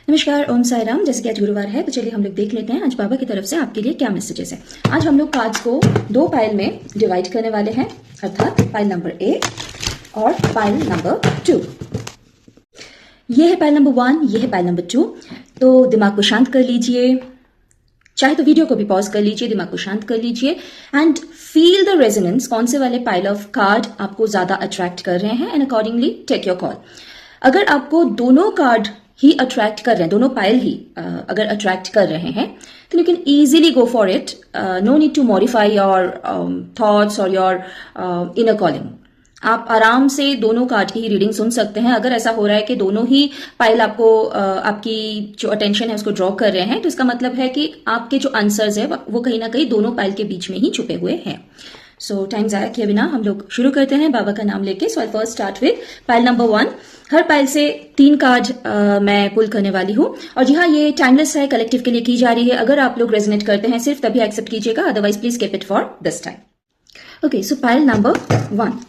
नमस्कार, ओम साई राम। जैसे कि आज गुरुवार है तो चलिए हम लोग देख लेते हैं आज बाबा की तरफ से आपके लिए क्या मैसेजेस है। आज हम लोग कार्ड्स को दो पाइल में डिवाइड करने वाले हैं, अर्थात पाइल नंबर 1 और पाइल नंबर 2। ये है पाइल नंबर 1, ये है पाइल नंबर 2। तो दिमाग को शांत कर लीजिए, चाहे तो वीडियो को भी पॉज कर लीजिए, दिमाग को शांत कर लीजिए एंड फील द रेजोनेंस। कौन से वाले पाइल ऑफ कार्ड आपको ज्यादा अट्रैक्ट कर रहे हैं and accordingly take your call. अगर आपको दोनों कार्ड ही अट्रैक्ट कर रहे हैं, दोनों पाइल ही अगर अट्रैक्ट कर रहे हैं, then you can easily go for it. No need to modify your thoughts or your inner calling. आप आराम से दोनों कार्ड की ही रीडिंग सुन सकते हैं। अगर ऐसा हो रहा है कि दोनों ही पाइल आपको आपकी जो अटेंशन है उसको ड्रॉ कर रहे हैं, तो इसका मतलब है कि आपके जो आंसर्स है वो कहीं ना कहीं दोनों पाइल के बीच में ही छुपे हुए हैं। सो टाइम जाया किए बिना हम लोग शुरू करते हैं बाबा का नाम लेके। So I first start with pile number 1। हर पाइल से 3 कार्ड मैं पुल करने वाली हूँ और जी हाँ, ये टाइमलेस है, कलेक्टिव के लिए की जा रही है। अगर आप लोग रेजोनेट करते हैं सिर्फ तभी एक्सेप्ट कीजिएगा, otherwise please keep it for this time. Okay, so pile number 1।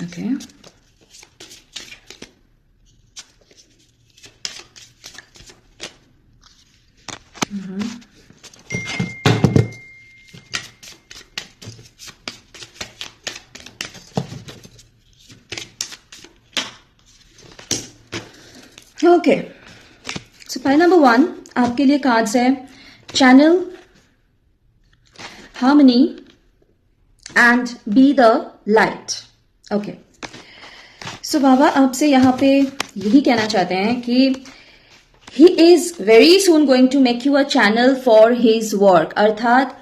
Okay, okay, so pile number 1 आपके लिए कार्ड्स है channel, harmony and be the light. Okay, so बाबा आपसे यहाँ पे यही कहना चाहते हैं कि he is very soon going to make you a channel for his work, अर्थात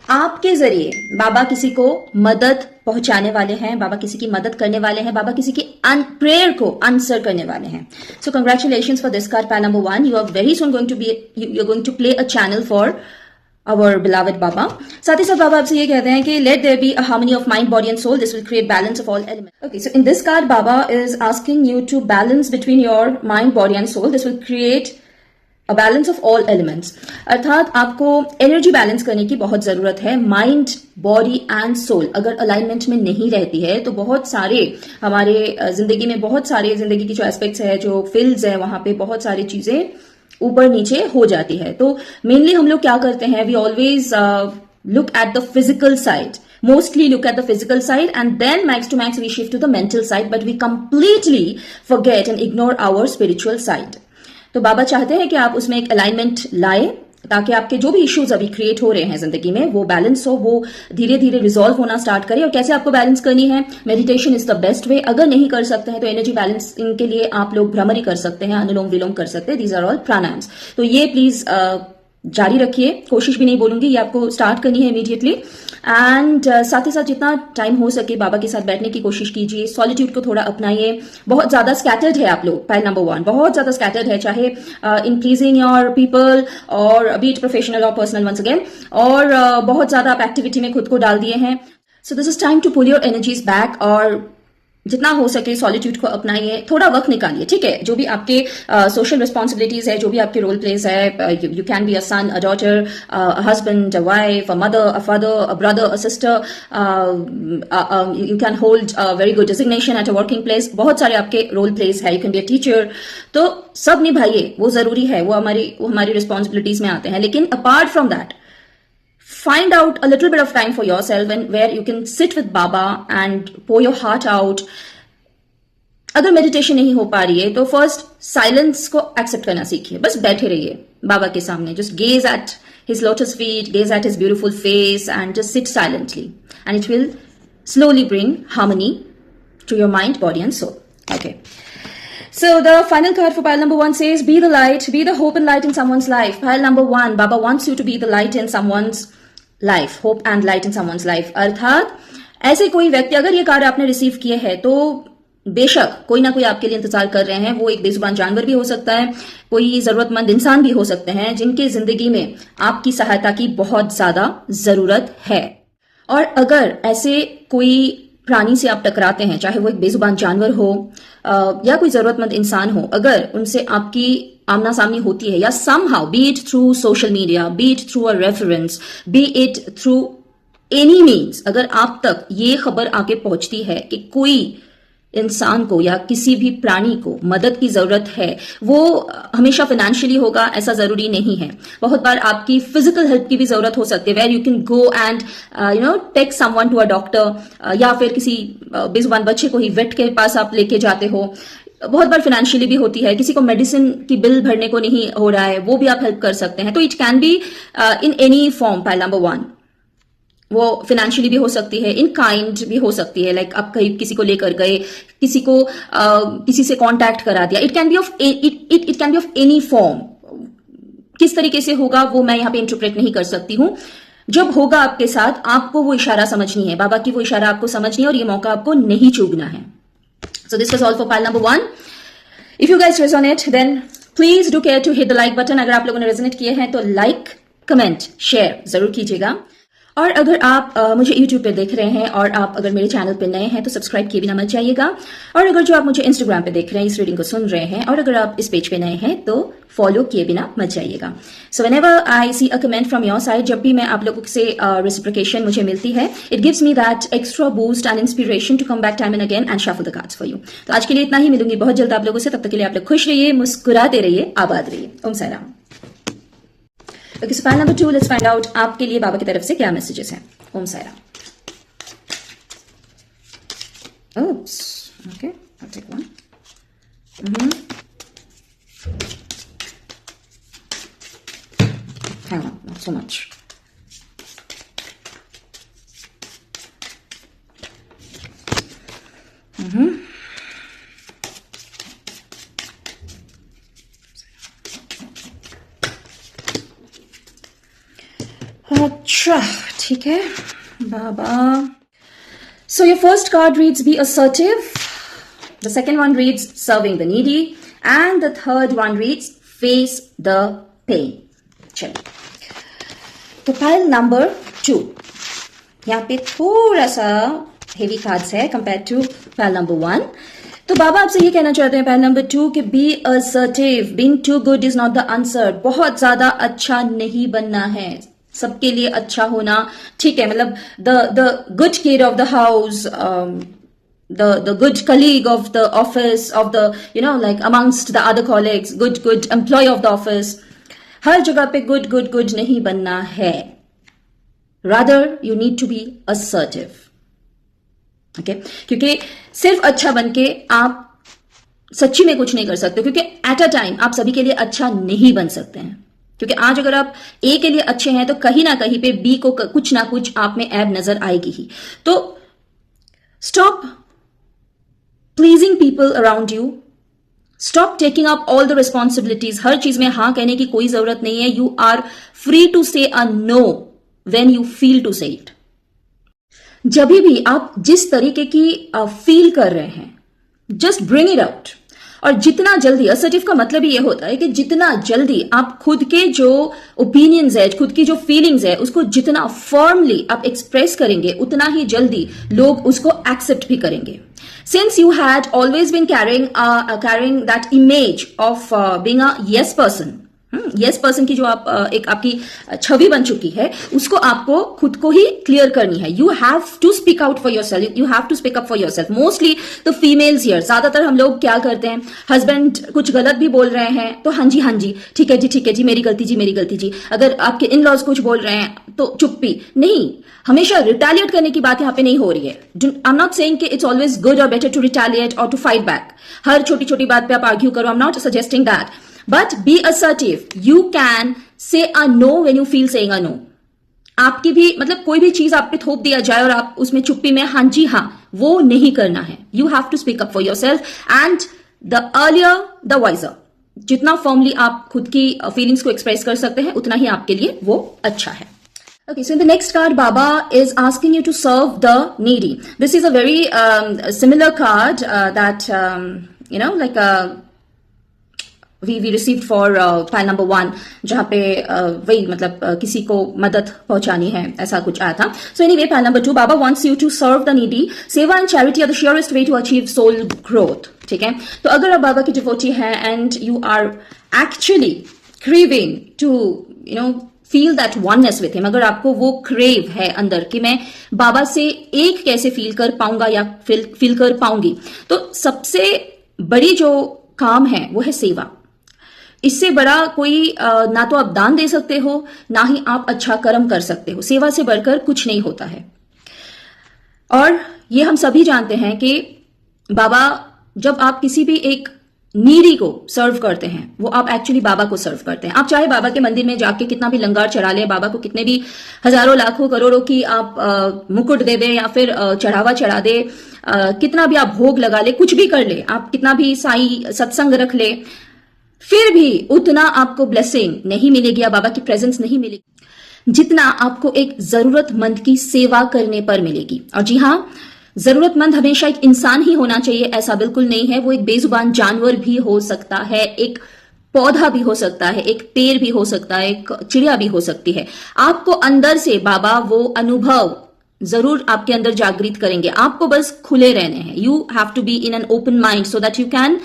आपके जरिए बाबा किसी को मदद पहुंचाने वाले हैं, बाबा किसी की मदद करने वाले हैं, बाबा किसी की प्रेयर को आंसर करने वाले हैं। So congratulations for this card, pile number 1। You are very soon going to be, you are going to play a channel for our beloved Baba। साथ ही साथ बाबा आपसे ये कहते हैं कि let there be a harmony of mind, body and soul. This will create balance of all elements. Okay, so in this card, Baba is asking you to balance between your mind, body and soul. This will create a balance of all elements. अर्थात आपको energy balance करने की बहुत जरूरत है। Mind, body and soul अगर alignment में नहीं रहती है तो बहुत सारे हमारे जिंदगी में, बहुत सारे जिंदगी की जो एस्पेक्ट्स है, जो फील्ड्स है, वहां पे बहुत सारी चीजें ऊपर नीचे हो जाती है। तो मेनली हम लोग क्या करते हैं, we always look at the physical side, mostly look at the physical side and then max to max we shift to the mental side, but we completely forget and ignore our spiritual side. तो बाबा चाहते हैं कि आप उसमें एक alignment लाए ताकि आपके जो भी इश्यूज अभी क्रिएट हो रहे हैं जिंदगी में वो बैलेंस हो, वो धीरे धीरे रिजॉल्व होना स्टार्ट करे। और कैसे आपको बैलेंस करनी है, meditation is the best way. अगर नहीं कर सकते हैं तो एनर्जी बैलेंसिंग के लिए आप लोग भ्रमरी कर सकते हैं, अनुलोम विलोम कर सकते हैं। These are all प्राणायाम्स। तो ये प्लीज जारी रखिए, कोशिश भी नहीं बोलूंगी, ये आपको स्टार्ट करनी है इमीडिएटली। एंड साथ ही साथ जितना टाइम हो सके बाबा के साथ बैठने की कोशिश कीजिए, सॉलिट्यूड को थोड़ा अपनाइए। बहुत ज्यादा स्कैटर्ड है आप लोग, पाइल नंबर 1 बहुत ज्यादा स्कैटर्ड है, चाहे इन प्लीजिंग योर पीपल और बी इट प्रोफेशनल और पर्सनल वंस अगेन, और बहुत ज्यादा आप एक्टिविटी में खुद को डाल दिए हैं। So this is time to pull your energies back और जितना हो सके सॉलिट्यूड को अपनाइए, थोड़ा वक्त निकालिए। ठीक है, जो भी आपके सोशल रिस्पॉन्सिबिलिटीज है, जो भी आपके रोल प्लेस है, you can be a son, a daughter, a husband, a wife, a mother, a father, a brother, a sister, you can hold a very good designation at a working place. बहुत सारे आपके role place है, you can be a teacher. तो सब निभाइए, वो जरूरी है, वो हमारी रिस्पॉन्सिबिलिटीज में आते हैं। लेकिन apart from that, find out a little bit of time for yourself and where you can sit with Baba and pour your heart out. अगर मेडिटेशन नहीं हो पा रही है तो फर्स्ट साइलेंस को एक्सेप्ट करना सीखिए। बस बैठे रहिए बाबा के सामने, just gauge at his lotus feet, gauge at his beautiful face and just sit silently and it will slowly bring harmony to your mind, body and soul. Okay. So the final card for pile number 1 says, be the light, be the hope and light in someone's life. Pile number 1, Baba wants you to be the light in someone's life, hope and light in someone's life. अर्थात ऐसे कोई व्यक्ति, अगर ये card आपने receive किए हैं तो बेशक कोई ना कोई आपके लिए इंतजार कर रहे हैं। वो एक बेजुबान जानवर भी हो सकता है, कोई जरूरतमंद इंसान भी हो सकते हैं, जिनके जिंदगी में आपकी सहायता की बहुत ज्यादा जरूरत है। और अगर ऐसे कोई प्राणी से आप टकराते हैं, चाहे वो एक बेजुबान जानवर हो या कोई जरूरतमंद इंसान हो, अगर उनसे आपकी आमना सामनी होती है या somehow, be it through social media, be it through a reference, be it through any means अगर आप तक ये खबर आके पहुंचती है कि कोई इंसान को या किसी भी प्राणी को मदद की जरूरत है, वो हमेशा फाइनेंशियली होगा ऐसा जरूरी नहीं है। बहुत बार आपकी फिजिकल हेल्प की भी जरूरत हो सकती है, where you can go and take someone to a doctor, या फिर किसी बेजुबान बच्चे को ही वेट के पास आप लेके जाते हो। बहुत बार फाइनेंशियली भी होती है, किसी को मेडिसिन की बिल भरने को नहीं हो रहा है, वो भी आप हेल्प कर सकते हैं। तो it can be in any form. Pile number 1 वो फाइनेंशियली भी हो सकती है, इन काइंड भी हो सकती है, लाइक आप कहीं किसी को लेकर गए, किसी को किसी से कांटेक्ट करा दिया। It can be of it can be of any form. किस तरीके से होगा वो मैं यहाँ पे इंटरप्रेट नहीं कर सकती हूँ। जब होगा आपके साथ, आपको वो इशारा समझनी है, बाबा की वो इशारा आपको समझनी है और ये मौका आपको नहीं चूकना है। So this was all for pile number 1। If you guys resonate then please do care to hit the like button. अगर आप लोगों ने रेजोनेट किए हैं तो लाइक, कमेंट, शेयर जरूर कीजिएगा। और अगर आप मुझे YouTube पे देख रहे हैं और आप अगर मेरे चैनल पे नए हैं तो सब्सक्राइब किए बिना मत जाइएगा। और अगर जो आप मुझे Instagram पे देख रहे हैं, इस रीडिंग को सुन रहे हैं, और अगर आप इस पेज पे नए हैं तो फॉलो किए बिना मत जाइएगा। So whenever I see a comment from your side, जब भी मैं आप लोगों से रेसिप्रोकेशन मुझे मिलती है, it gives me that extra boost and inspiration to come back time and again and shuffle the cards for you. तो आज के लिए इतना ही, मिलूंगी बहुत जल्द आप लोगों से। तब तक के लिए आप लोग खुश रहिए, मुस्कुराते रहिए, आबाद रहिए। Om Sai Ram. Okay, so pile number 2, let's find out आपके लिए बाबा की तरफ से क्या मैसेजेस हैं। ओम Sai Ram. Oops. Okay, I'll take one. Hang on, not so much. अच्छा, ठीक है बाबा। So your first card reads be assertive, the second one reads serving the needy, and the third one reads face the pain. चलिए, तो pile number 2 यहाँ पे थोड़ा सा heavy cards है कंपेयर टू पाइल नंबर 1। तो बाबा आपसे ये कहना चाहते हैं पाइल नंबर 2 कि be assertive, being too good is not the answer. बहुत ज्यादा अच्छा नहीं बनना है, सबके लिए अच्छा होना ठीक है, मतलब the good kid of the house, the good colleague of the office, of the like amongst the other colleagues, good employee of the office, हर जगह पे good नहीं बनना है। rather you need to be assertive, okay? क्योंकि सिर्फ अच्छा बन के आप सच्ची में कुछ नहीं कर सकते, क्योंकि एट अ टाइम आप सभी के लिए अच्छा नहीं बन सकते हैं। क्योंकि आज अगर आप ए के लिए अच्छे हैं तो कहीं ना कहीं पे बी को कुछ ना कुछ आप में ऐब नजर आएगी ही। तो stop pleasing people around you, stop taking up all the responsibilities. हर चीज में हाँ कहने की कोई जरूरत नहीं है। You are free to say a no when you feel to say it. जब भी आप जिस तरीके की फील कर रहे हैं, जस्ट ब्रिंग इट आउट। और जितना जल्दी, असर्टिव का मतलब ही ये होता है कि जितना जल्दी आप खुद के जो ओपिनियंस है, खुद की जो फीलिंग्स है, उसको जितना फर्मली आप एक्सप्रेस करेंगे, उतना ही जल्दी लोग उसको एक्सेप्ट भी करेंगे। Since you had always been carrying that image of being a yes person, yes person की जो आप एक आपकी छवि बन चुकी है, उसको आपको खुद को ही क्लियर करनी है। You have to speak out for yourself, you have to speak up for yourself. Mostly the females here, ज्यादातर हम लोग क्या करते हैं, हस्बैंड कुछ गलत भी बोल रहे हैं तो हाँ जी ठीक है जी, मेरी गलती जी। अगर आपके इन लॉज कुछ बोल रहे हैं तो चुप्पी नहीं, हमेशा रिटेलिएट करने की बात यहाँ पे नहीं हो रही है। आई एम नॉट सेइंग कि इट्स ऑलवेज गुड और बेटर टू रिटेलिएट और टू फाइट बैक। हर छोटी छोटी बात पे आप आर्ग्यू करो, I am not suggesting that, but be assertive. You can say a no when you feel saying a no. आपकी भी मतलब कोई भी चीज आप पे थोप दिया जाए और आप उसमें चुप्पी में हाँ जी हाँ, वो नहीं करना है। You have to speak up for yourself and the earlier the wiser. जितना फॉर्मली आप खुद की फीलिंग्स को एक्सप्रेस कर सकते हैं, उतना ही आपके लिए वो अच्छा है। Okay, so in the next card, Baba is asking you to serve the needy. This is a very similar card that like we received for pile number 1, जहाँ पे वही मतलब किसी को मदद पहुंचानी है, ऐसा कुछ आया था। So anyway, pile number 2, Baba wants you to serve the needy. सेवा and charity are the surest way to achieve soul growth. ठीक है, तो अगर आप बाबा की डिवोटी हैं and you are actually craving to feel that oneness with him, अगर आपको वो क्रेव है अंदर कि मैं बाबा से एक कैसे फील कर पाऊंगा या फील कर पाऊंगी, तो सबसे बड़ी जो काम है वो है सेवा। इससे बड़ा कोई ना तो आप दान दे सकते हो, ना ही आप अच्छा कर्म कर सकते हो। सेवा से बढ़कर कुछ नहीं होता है। और ये हम सभी जानते हैं कि बाबा, जब आप किसी भी एक नीडी को सर्व करते हैं, वो आप एक्चुअली बाबा को सर्व करते हैं। आप चाहे बाबा के मंदिर में जाके कितना भी लंगार चढ़ा ले, बाबा को कितने भी हजारों लाखों करोड़ों की आप मुकुट दे दे या फिर चढ़ावा चढ़ा दे, कितना भी आप भोग लगा ले, कुछ भी कर ले, आप कितना भी साई सत्संग रख ले, फिर भी उतना आपको ब्लेसिंग नहीं मिलेगी या बाबा की प्रेजेंस नहीं मिलेगी जितना आपको एक जरूरतमंद की सेवा करने पर मिलेगी। और जी हाँ, जरूरतमंद हमेशा एक इंसान ही होना चाहिए ऐसा बिल्कुल नहीं है। वो एक बेजुबान जानवर भी हो सकता है, एक पौधा भी हो सकता है, एक पेड़ भी हो सकता है, एक चिड़िया भी हो सकती है। आपको अंदर से बाबा वो अनुभव जरूर आपके अंदर जागृत करेंगे। आपको बस खुले रहने हैं। You have to be in an open mind so that you can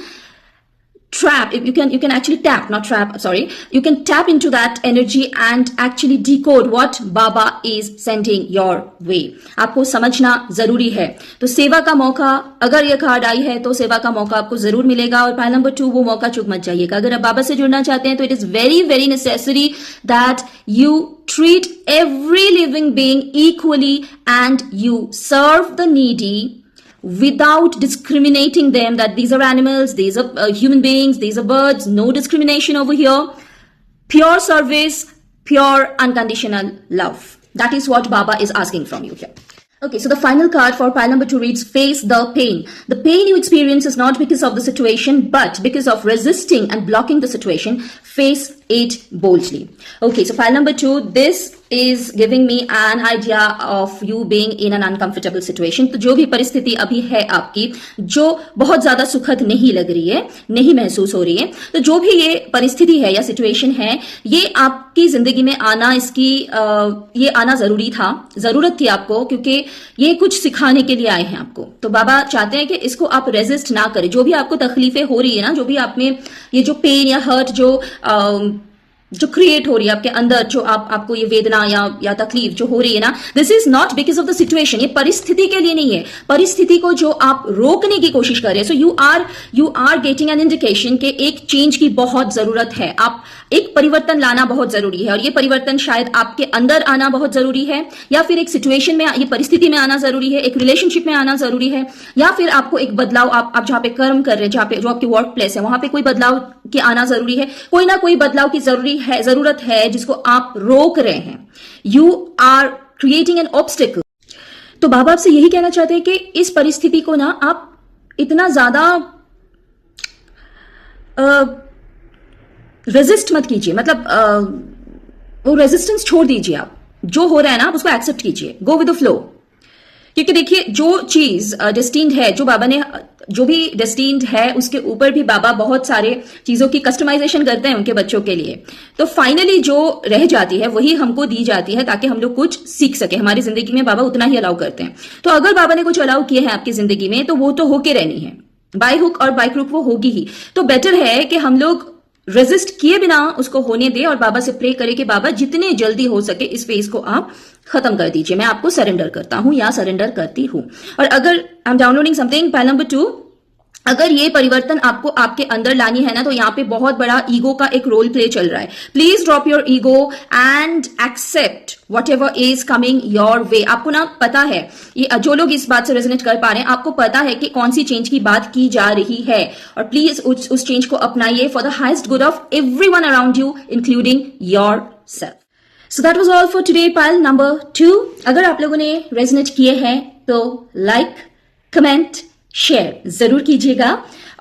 trap, you can actually tap, not trap, sorry, you can tap into that energy and actually decode what Baba is sending your way. आपको समझना जरूरी है। तो सेवा का मौका, अगर ये कार्ड आई है तो सेवा का मौका आपको जरूर मिलेगा। और पॉइंट नंबर 2, वो मौका चूक मत जाइएगा। अगर आप बाबा से जुड़ना चाहते हैं तो it is very very necessary that you treat every living being equally and you serve the needy without discriminating them, that these are animals, these are human beings, these are birds, no discrimination over here. Pure service, pure unconditional love. That is what Baba is asking from you here. Okay, so the final card for pile number 2 reads, face the pain. The pain you experience is not because of the situation, but because of resisting and blocking the situation. Face it boldly. Okay, so pile number 2, this is giving me an idea of you being in an uncomfortable situation. तो जो भी परिस्थिति अभी है आपकी, जो बहुत ज्यादा सुखद नहीं लग रही है, नहीं महसूस हो रही है, तो जो भी ये परिस्थिति है या सिचुएशन है, ये आपकी जिंदगी में आना, इसकी ये आना जरूरी था, जरूरत थी आपको, क्योंकि ये कुछ सिखाने के लिए आए हैं आपको। तो बाबा चाहते हैं कि इसको आप रेजिस्ट ना करें। जो भी आपको तकलीफें हो रही है ना, जो भी आप में ये जो पेन या हर्ट जो क्रिएट हो रही है आपके अंदर, जो आपको ये वेदना या तकलीफ जो हो रही है ना, this is not because of the situation. ये परिस्थिति के लिए नहीं है, परिस्थिति को जो आप रोकने की कोशिश कर रहे हैं। So you are getting an indication कि एक चेंज की बहुत जरूरत है। आप एक परिवर्तन लाना बहुत जरूरी है, और ये परिवर्तन शायद आपके अंदर आना बहुत जरूरी है, या फिर एक सिचुएशन में, ये परिस्थिति में आना जरूरी है, एक रिलेशनशिप में आना जरूरी है, या फिर आपको एक बदलाव, आप जहां पे कर्म कर रहे हैं, जहां पे जो आपकी वर्क प्लेस है, वहां पे कोई बदलाव की आना जरूरी है। कोई ना कोई बदलाव की जरूरत है जिसको आप रोक रहे हैं। You are creating an obstacle. तो बाबा आपसे यही कहना चाहते हैं कि इस परिस्थिति को ना आप इतना ज्यादा रेजिस्ट मत कीजिए, मतलब वो रेजिस्टेंस छोड़ दीजिए। आप जो हो रहा है ना, आप उसको एक्सेप्ट कीजिए, गो विद द फ्लो। क्योंकि देखिए, जो चीज डेस्टिन्ड है, जो बाबा ने जो भी डेस्टिन्ड है, उसके ऊपर भी बाबा बहुत सारे चीजों की कस्टमाइजेशन करते हैं उनके बच्चों के लिए। तो फाइनली जो रह जाती है वही हमको दी जाती है, ताकि हम लोग कुछ सीख सके। हमारी जिंदगी में बाबा उतना ही अलाउ करते हैं। तो अगर बाबा ने कुछ अलाउ किए हैं आपकी जिंदगी में, तो वो तो होके रहनी है, बाय हुक और बाय क्रुक वो होगी ही। तो बेटर है कि हम लोग रेजिस्ट किए बिना उसको होने दे, और बाबा से प्रे करें कि बाबा जितने जल्दी हो सके इस फेज को आप खत्म कर दीजिए। मैं आपको सरेंडर करता हूं या सरेंडर करती हूं। और अगर I am downloading something, point number 2, अगर ये परिवर्तन आपको आपके अंदर लानी है ना, तो यहाँ पे बहुत बड़ा ईगो का एक रोल प्ले चल रहा है। Please drop your ego and accept whatever is coming your way. आपको ना पता है, ये जो लोग इस बात से रेजोनेट कर पा रहे हैं, आपको पता है कि कौन सी चेंज की बात की जा रही है, और प्लीज उस चेंज को अपनाइए for the highest good of everyone around you, including yourself. So that was all for today, pile number 2। अगर आप लोगों ने रेजोनेट किए हैं तो लाइक, कमेंट, शेयर जरूर कीजिएगा।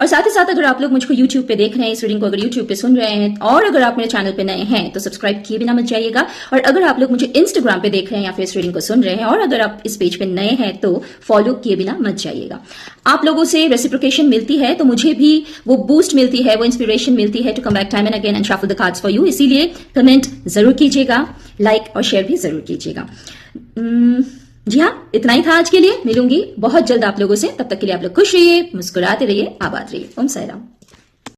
और साथ ही साथ अगर आप लोग मुझको YouTube पे देख रहे हैं, इस रीडिंग को अगर YouTube पे सुन रहे हैं, और अगर आप मेरे चैनल पे नए हैं तो सब्सक्राइब किए बिना मत जाइएगा। और अगर आप लोग मुझे Instagram पे देख रहे हैं या फिर इस रीडिंग को सुन रहे हैं, और अगर आप इस पेज पे नए हैं तो फॉलो किए बिना मत जाइएगा। आप लोगों से रेसिप्रोकेशन मिलती है तो मुझे भी वो बूस्ट मिलती है, वो इंस्पिरेशन मिलती है to come back time and again and shuffle the cards for you. इसीलिए कमेंट जरूर कीजिएगा, लाइक और शेयर भी जरूर कीजिएगा। जी हाँ, इतना ही था आज के लिए। मिलूंगी बहुत जल्द आप लोगों से, तब तक के लिए आप लोग खुश रहिए, मुस्कुराते रहिए, आबाद रहिए। ओम साईं राम।